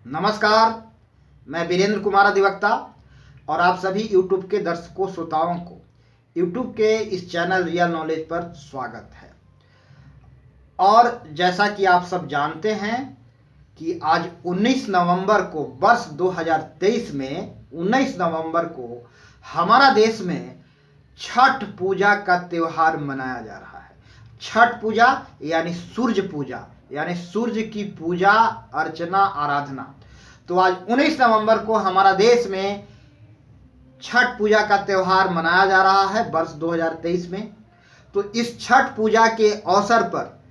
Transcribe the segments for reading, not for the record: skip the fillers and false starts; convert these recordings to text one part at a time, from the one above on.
नमस्कार। मैं वीरेंद्र कुमार अधिवक्ता और आप सभी YouTube के दर्शकों श्रोताओं को YouTube के इस चैनल रियल नॉलेज पर स्वागत है। और जैसा कि आप सब जानते हैं कि आज 19 नवंबर को वर्ष 2023 में 19 नवंबर को हमारा देश में छठ पूजा का त्यौहार मनाया जा रहा है। छठ पूजा यानी सूर्य पूजा, यानी सूर्य की पूजा अर्चना आराधना। तो आज 19 नवंबर को हमारा देश में छठ पूजा का त्यौहार मनाया जा रहा है वर्ष 2023 में। तो इस छठ पूजा के अवसर पर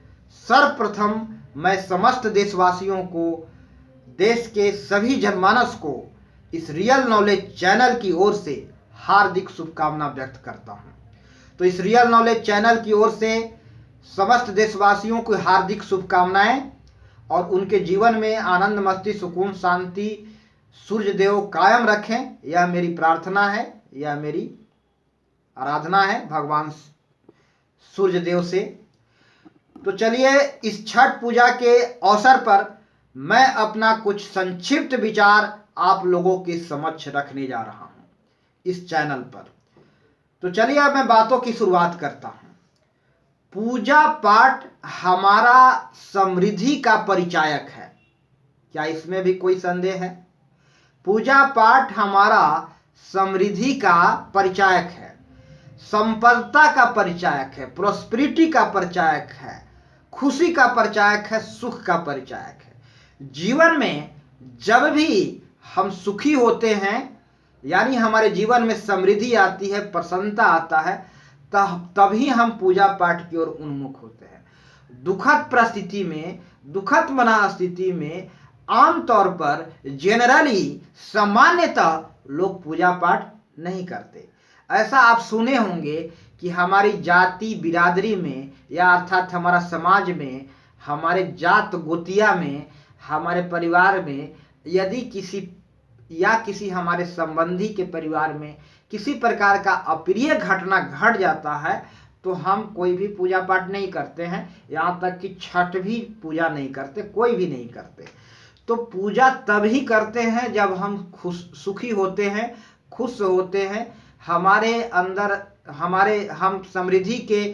सर्वप्रथम मैं समस्त देशवासियों को, देश के सभी जनमानस को इस रियल नॉलेज चैनल की ओर से हार्दिक शुभकामना व्यक्त करता हूं। तो इस रियल नॉलेज चैनल की ओर से समस्त देशवासियों को हार्दिक शुभकामनाएं और उनके जीवन में आनंद, मस्ती, सुकून, शांति सूर्य देव कायम रखें, यह मेरी प्रार्थना है, यह मेरी आराधना है भगवान सूर्य देव से। तो चलिए इस छठ पूजा के अवसर पर मैं अपना कुछ संक्षिप्त विचार आप लोगों के समक्ष रखने जा रहा हूं इस चैनल पर। तो चलिए अब मैं बातों की शुरुआत करता हूं। पूजा पाठ हमारा समृद्धि का परिचायक है, क्या इसमें भी कोई संदेह है? पूजा पाठ हमारा समृद्धि का परिचायक है, संपन्नता का परिचायक है, प्रोस्पेरिटी का परिचायक है, खुशी का परिचायक है, सुख का परिचायक है। जीवन में जब भी हम सुखी होते हैं, यानी हमारे जीवन में समृद्धि आती है, प्रसन्नता आता है, तभी हम पूजा पाठ की ओर उन्मुख होते हैं। दुखद परिस्थिति में, दुखद मनस्थिति में आमतौर पर जेनरली सामान्यतः लोग पूजा पाठ नहीं करते। ऐसा आप सुने होंगे कि हमारी जाति बिरादरी में, या अर्थात हमारा समाज में, हमारे जात गोतिया में, हमारे परिवार में यदि किसी हमारे संबंधी के परिवार में किसी प्रकार का अप्रिय घटना घट जाता है तो हम कोई भी पूजा पाठ नहीं करते हैं, यहाँ तक कि छठ भी पूजा नहीं करते, कोई भी नहीं करते। तो पूजा तभी करते हैं जब हम सुखी होते हैं, खुश होते हैं, हमारे अंदर हम समृद्धि के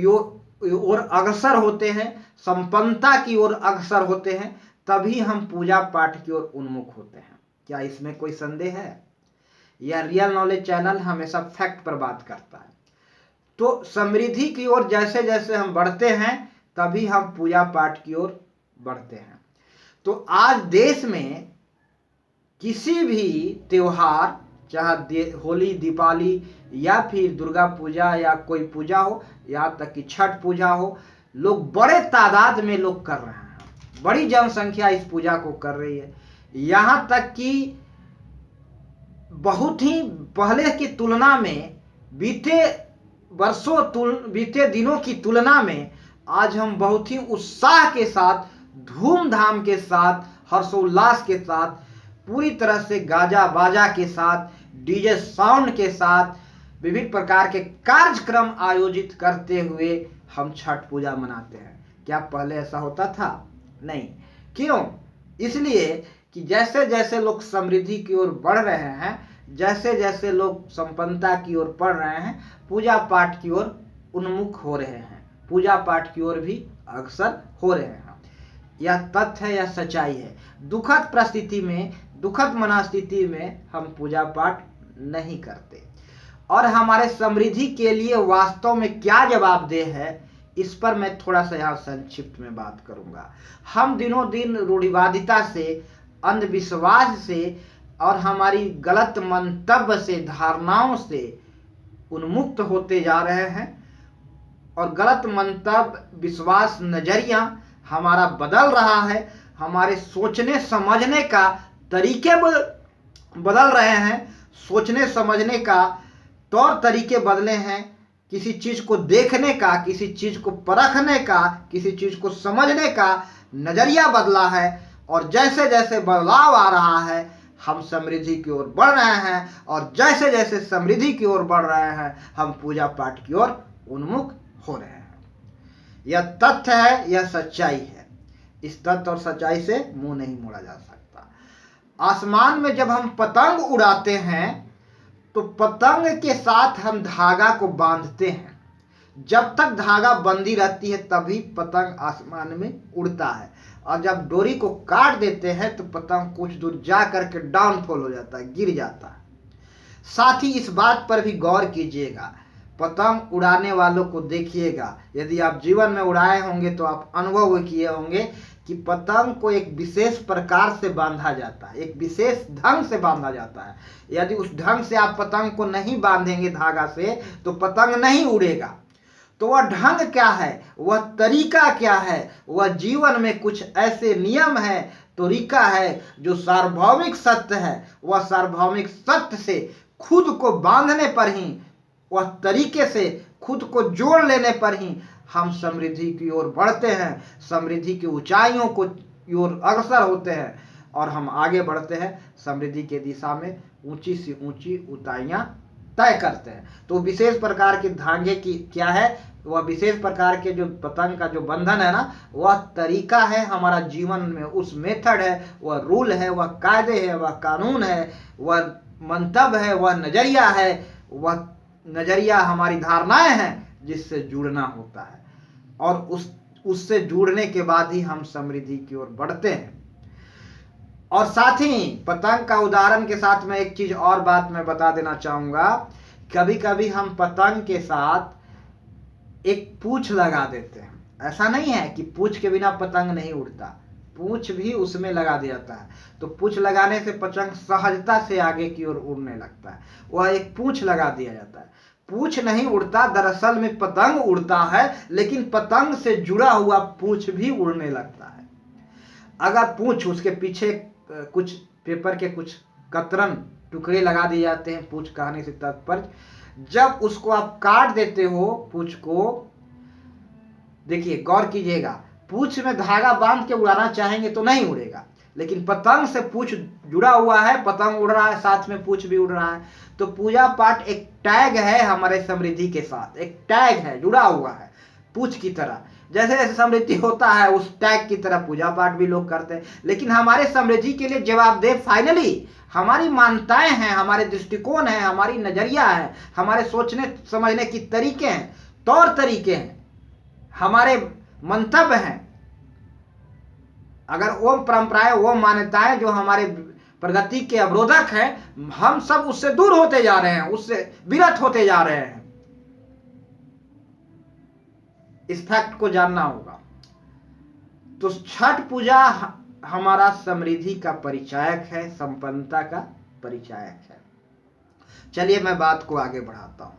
ओर अग्रसर होते हैं, संपन्नता की ओर अग्रसर होते हैं, तभी हम पूजा पाठ की ओर उन्मुख होते हैं। क्या इसमें कोई संदेह है? यह रियल नॉलेज चैनल हमेशा फैक्ट पर बात करता है। तो समृद्धि की ओर जैसे जैसे हम बढ़ते हैं तभी हम पूजा पाठ की ओर बढ़ते हैं। तो आज देश में किसी भी त्योहार, चाहे होली, दीपावली या फिर दुर्गा पूजा या कोई पूजा हो, यहाँ तक कि छठ पूजा हो, लोग बड़े तादाद में लोग कर रहे हैं, बड़ी जनसंख्या इस पूजा को कर रही है। यहाँ तक कि बहुत ही पहले की तुलना में, बीते दिनों की तुलना में आज हम बहुत ही उत्साह के साथ, धूमधाम के साथ, हर्षोल्लास के साथ, पूरी तरह से गाजा बाजा के साथ, डीजे साउंड के साथ विभिन्न प्रकार के कार्यक्रम आयोजित करते हुए हम छठ पूजा मनाते हैं। क्या पहले ऐसा होता था? नहीं। क्यों? इसलिए कि जैसे जैसे लोग समृद्धि की ओर बढ़ रहे हैं, जैसे जैसे लोग संपन्नता की ओर बढ़ रहे हैं, पूजा पाठ की ओर उन्मुख हो रहे हैं, पूजा पाठ की ओर भी अग्रसर हो रहे हैं। यह तथ्य है, यह सच्चाई है। दुखद परिस्थिति में, दुखद मनस्थिति में हम पूजा पाठ नहीं करते। और हमारे समृद्धि के लिए वास्तव में क्या जवाबदेह है, इस पर मैं थोड़ा सा यहाँ संक्षिप्त में बात करूंगा। हम दिनों दिन रूढ़िवादिता से, अंधविश्वास से और हमारी गलत मंतव्य से, धारणाओं से उन्मुक्त होते जा रहे हैं, और गलत मंतव्य, विश्वास, नजरिया हमारा बदल रहा है। हमारे सोचने समझने का तरीके बदल रहे हैं, सोचने समझने का तौर तरीके बदले हैं, किसी चीज को देखने का, किसी चीज को परखने का, किसी चीज को समझने का नजरिया बदला है। और जैसे जैसे बदलाव आ रहा है हम समृद्धि की ओर बढ़ रहे हैं, और जैसे जैसे समृद्धि की ओर बढ़ रहे हैं हम पूजा पाठ की ओर उन्मुख हो रहे हैं। यह तथ्य है, यह सच्चाई है। इस तथ्य और सच्चाई से मुंह नहीं मोड़ा जा सकता। आसमान में जब हम पतंग उड़ाते हैं तो पतंग के साथ हम धागा को बांधते हैं। जब तक धागा बंधी रहती है तभी पतंग आसमान में उड़ता है, और जब डोरी को काट देते हैं तो पतंग कुछ दूर जा करके डाउनफॉल हो जाता है, गिर जाता है। साथ ही इस बात पर भी गौर कीजिएगा, पतंग उड़ाने वालों को देखिएगा, यदि आप जीवन में उड़ाए होंगे तो आप अनुभव किए होंगे कि पतंग को एक विशेष प्रकार से बांधा जाता है, एक विशेष ढंग से बांधा जाता है। यदि उस ढंग से आप पतंग को नहीं बांधेंगे धागा से तो पतंग नहीं उड़ेगा। तो वह ढंग क्या है, वह तरीका क्या है, वह जीवन में कुछ ऐसे नियम है, तरीका है जो सार्वभौमिक सत्य है। वह सार्वभौमिक सत्य से खुद को बांधने पर ही, वह तरीके से खुद को जोड़ लेने पर ही हम समृद्धि की ओर बढ़ते हैं, समृद्धि की ऊंचाइयों को ओर अग्रसर होते हैं और हम आगे बढ़ते हैं, समृद्धि के दिशा में ऊंची से ऊंची ऊंचाइयां तय करते हैं। तो विशेष प्रकार के धागे की क्या है, वह विशेष प्रकार के जो पतंग का जो बंधन है ना, वह तरीका है हमारा जीवन में, उस मेथड है, वह रूल है, वह कायदे है, वह कानून है, वह मंतव्य है, वह नजरिया है, वह नजरिया हमारी धारणाएं हैं जिससे जुड़ना होता है, और उससे जुड़ने के बाद ही हम समृद्धि की ओर बढ़ते हैं। और साथ ही पतंग का उदाहरण के साथ मैं एक चीज और बात मैं बता देना चाहूंगा, कभी कभी हम पतंग के साथ एक पूंछ लगा देते हैं। ऐसा नहीं है कि पूंछ के बिना पतंग नहीं उड़ता, पूंछ भी उसमें लगा दिया जाता है। तो पूंछ लगाने से पतंग सहजता से आगे की ओर उड़ने लगता है, वह एक पूंछ लगा दिया जाता है। पूंछ नहीं उड़ता, दरअसल में पतंग उड़ता है, लेकिन पतंग से जुड़ा हुआ पूंछ भी उड़ने लगता है। अगर पूंछ, उसके पीछे कुछ पेपर के कुछ कतरन टुकड़े लगा दिए जाते हैं पूंछ कहने से तात्पर्य, जब उसको आप काट देते हो पूंछ को, देखिए गौर कीजिएगा, पूंछ में धागा बांध के उड़ाना चाहेंगे तो नहीं उड़ेगा, लेकिन पतंग से पूंछ जुड़ा हुआ है, पतंग उड़ रहा है, साथ में पूंछ भी उड़ रहा है। तो पूजा पाठ एक टैग है हमारे समृद्धि के साथ, एक टैग है, जुड़ा हुआ है पूंछ की तरह। जैसे जैसे समृद्धि होता है उस टैग की तरह पूजा पाठ भी लोग करते हैं। लेकिन हमारे समृद्धि के लिए जवाबदेह फाइनली हमारी मान्यताएं हैं, हमारे दृष्टिकोण है, हमारी नजरिया है, हमारे सोचने समझने की तरीके हैं, तौर तरीके हैं, हमारे मंतव्य हैं। अगर वो परंपराएं, वो मान्यताएं जो हमारे प्रगति के अवरोधक हैं, हम सब उससे दूर होते जा रहे हैं, उससे विरत होते जा रहे हैं। इस फैक्ट को जानना होगा। तो छठ पूजा हमारा समृद्धि का परिचायक है, संपन्नता का परिचायक है। चलिए मैं बात को आगे बढ़ाता हूं,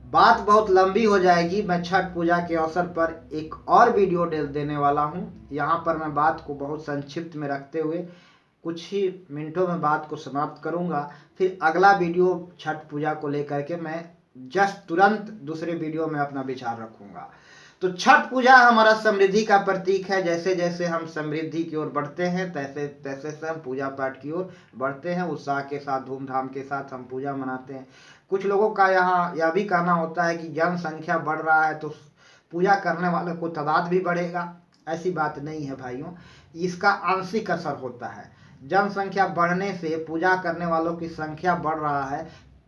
बात बहुत लंबी हो जाएगी। मैं छठ पूजा के अवसर पर एक और वीडियो देने वाला हूं। यहां पर मैं बात को बहुत संक्षिप्त में रखते हुए कुछ ही मिनटों में बात को समाप्त करूंगा। फिर अगला वीडियो छठ पूजा को लेकर के मैं जस्ट तुरंत दूसरे वीडियो में अपना विचार रखूंगा। तो छठ पूजा हमारा समृद्धि का प्रतीक है। जैसे जैसे हम समृद्धि की ओर बढ़ते हैं तैसे तैसे से हम पूजा पाठ की ओर बढ़ते हैं। उत्साह के साथ, धूमधाम के साथ हम पूजा मनाते हैं। कुछ लोगों का यहाँ यह भी कहना होता है कि जनसंख्या बढ़ रहा है तो पूजा करने वालों को तादाद भी बढ़ेगा। ऐसी बात नहीं है भाइयों, इसका आंशिक असर होता है। जनसंख्या बढ़ने से पूजा करने वालों की संख्या बढ़ रहा है,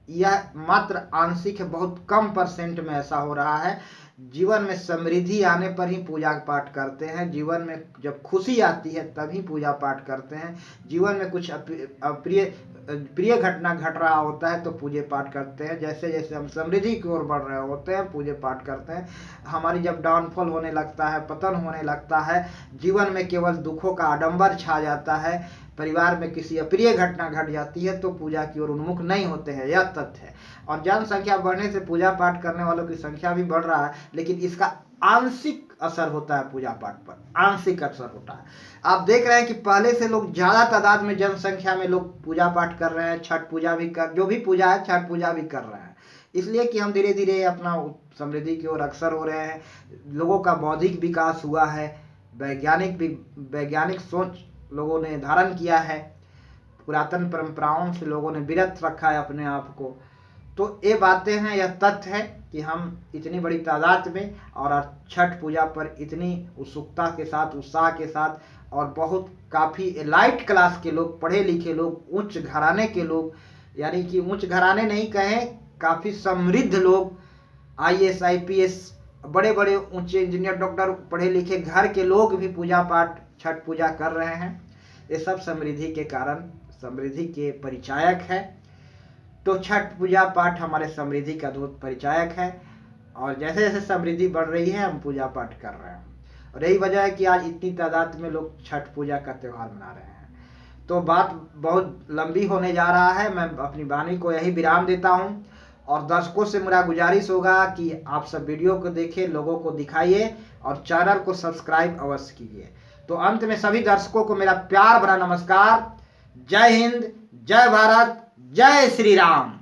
यह मात्र आंशिक है, बहुत कम परसेंट में ऐसा हो रहा है। जीवन में समृद्धि आने पर ही पूजा पाठ करते हैं। जीवन में जब खुशी आती है तभी पूजा पाठ करते हैं। जीवन में कुछ प्रिय घटना घट रहा होता है तो पूजा पाठ करते हैं। जैसे जैसे हम समृद्धि की ओर बढ़ रहे होते हैं पूजा पाठ करते हैं। हमारी जब डाउनफॉल होने लगता है, पतन होने लगता है, जीवन में केवल दुखों का आडंबर छा जाता है, परिवार में किसी अप्रिय घटना घट जाती है तो पूजा की ओर उन्मुख नहीं होते हैं, यह तथ्य है। और जनसंख्या बढ़ने से पूजा पाठ करने वालों की संख्या भी बढ़ रहा है, लेकिन इसका आंशिक असर होता है पूजा पाठ पर, आंशिक असर होता है। आप देख रहे हैं कि पहले से लोग ज्यादा तादाद में जनसंख्या में लोग पूजा पाठ कर रहे हैं, छठ पूजा भी कर, जो भी पूजा है छठ पूजा भी कर रहे हैं, इसलिए कि हम धीरे धीरे अपना समृद्धि की ओर अग्रसर हो रहे हैं। लोगों का बौद्धिक विकास हुआ है, वैज्ञानिक सोच लोगों ने धारण किया है, पुरातन परंपराओं से लोगों ने विरत रखा है अपने आप को। तो ये बातें हैं, यह तथ्य है कि हम इतनी बड़ी तादाद में और छठ पूजा पर इतनी उत्सुकता के साथ, उत्साह के साथ, और बहुत काफ़ी एलाइट क्लास के लोग, पढ़े लिखे लोग, उच्च घराने के लोग, यानी कि उच्च घराने नहीं कहें, काफ़ी समृद्ध लोग, IAS IPS, बड़े बड़े ऊंचे इंजीनियर, डॉक्टर, पढ़े लिखे घर के लोग भी पूजा पाठ, छठ पूजा कर रहे हैं। ये सब समृद्धि के कारण, समृद्धि के परिचायक है। तो छठ पूजा पाठ हमारे समृद्धि का दूत परिचायक है, और जैसे जैसे समृद्धि बढ़ रही है हम पूजा पाठ कर रहे हैं, और यही वजह है कि आज इतनी तादाद में लोग छठ पूजा का त्यौहार मना रहे हैं। तो बात बहुत लंबी होने जा रहा है, मैं अपनी वाणी को यही विराम देता हूँ, और दर्शकों से मेरा गुजारिश होगा कि आप सब वीडियो को देखें, लोगों को दिखाइए, और चैनल को सब्सक्राइब अवश्य कीजिए। तो अंत में सभी दर्शकों को मेरा प्यार भरा नमस्कार। जय हिंद, जय भारत, जय श्री राम।